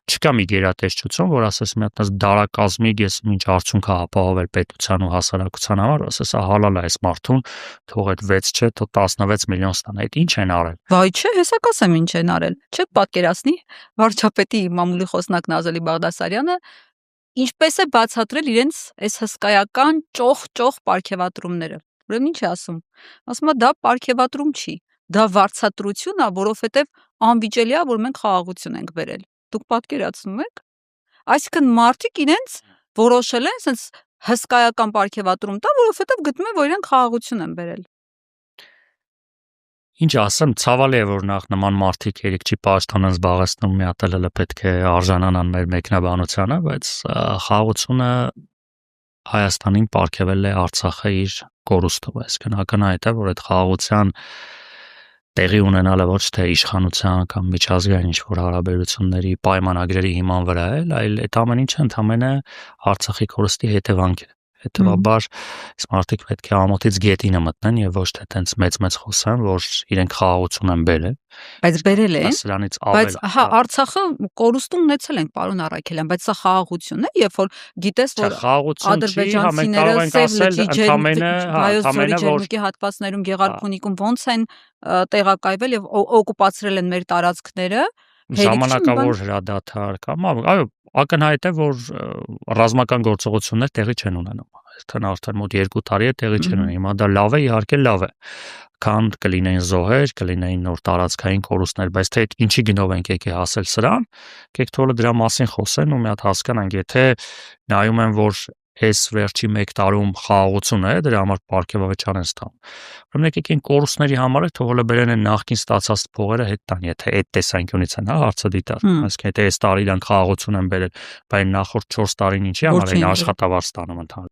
չկա մի գերատեսչություն, որ ասես մի հատ դարակազմիկ ես ինչ արդյունք ապահովել պետության ու հասարակության համար, ասես հալալ է այս մարդուն, թող այդ 6 չէ, թող 16 միլիոն ստանա, այդ ինչ են արել։ Վայ չէ, հեսա կասեմ ինչ են արել։ Չեք պատկերացնի վարչապետի մամուլի խոսնակ Նազելի Բաղդասարյանը ինչպես է բացատրել իրենց այս հսկայական ճոխ պարգևատրումները։ Ուրեմն ինչ է ասում։ Ասում է դա պարգևատրում չի, դա վարձատրություն է, որովհետև անվիճելի է, որ մենք խաղաղություն ենք բերել։ Դուք պատկերացնում եք։ Այսինքն մարդիկ իրենց որոշել են sense հսկայական պարգևատրում տա, որովհետև գտնում են, որ իրենք խաղաղություն են բերել։ Ինչ ասեմ, ցավալի է, որ նախ նման մարդիկ երեք չի պաշտոնն զբաղեցնում, մի հատ էլ պետք է արժանանան մեր մեկնաբանությանը, բայց խաղաղությունը Հայաստանին պարգևել է Արցախը իր կորուստով, այսինքն ակնհայտ է, որ այդ խաղաղության տեղի ունենալը ոչ թե իշխանության կամ միջազգային ինչ-որ հարաբերությունների պայմանագրերի հիման վրա է, այլ այդ ամեն ինչը ընդամենը Արցախի կորուստի հետևանք է։ Հետևաբար այս մարդիկ պետք է ամոթից գետինը մտնեն եւ ոչ թե տենց մեծ խոսան, որ իրենք խաղաղություն են բերել։ Բայց բերել են։ Սրանից Բայց ավել։ հա, Արցախը կորուստում ունեցել ենք, պարոն Առաքելյան, բայց սա խաղաղություն է, երբ որ գիտես, որ ադրբեջանցիները Սև լճի ջերմուկի հատվածներում Գեղարքունիքում ոնց են տեղակայվել եւ օկուպացրել են մեր տարածքները, ժամանակավոր հրադադար կամ այո, ակնհայտ է, որ ռազմական գործողություններ տեղի չեն ունենում։ Արդեն մոտ 2 տարի է տեղի չեն ունենում։ Հիմա դա լավ է, իհարկե լավ է։ Քան կլինեին զոհեր, կլինեին նոր տարածքային կորուստներ, բայց թե ինչի գնով ենք եկել հասել սրան, եկեք թողը դրա մասին խոսեն ու մի հատ հասկանանք, եթե նայում են, որ այս վերջի 1 տարում խաղաղություն է, դրա համար պարգևավճար են ստանում։ Ուրեմն եկեք այն կորուստների համար է թողը բերեն են նախքին ստացած փողերը հետ տան, եթե այդ տեսանկյունից են, հա, հարցը դիտար։ Այսինքն եթե այս տարի իրանք խաղաղություն են բերել, բայց նախորդ 4 տարին ինչի համար էին աշխատավարձ ստանում ընդհանուր։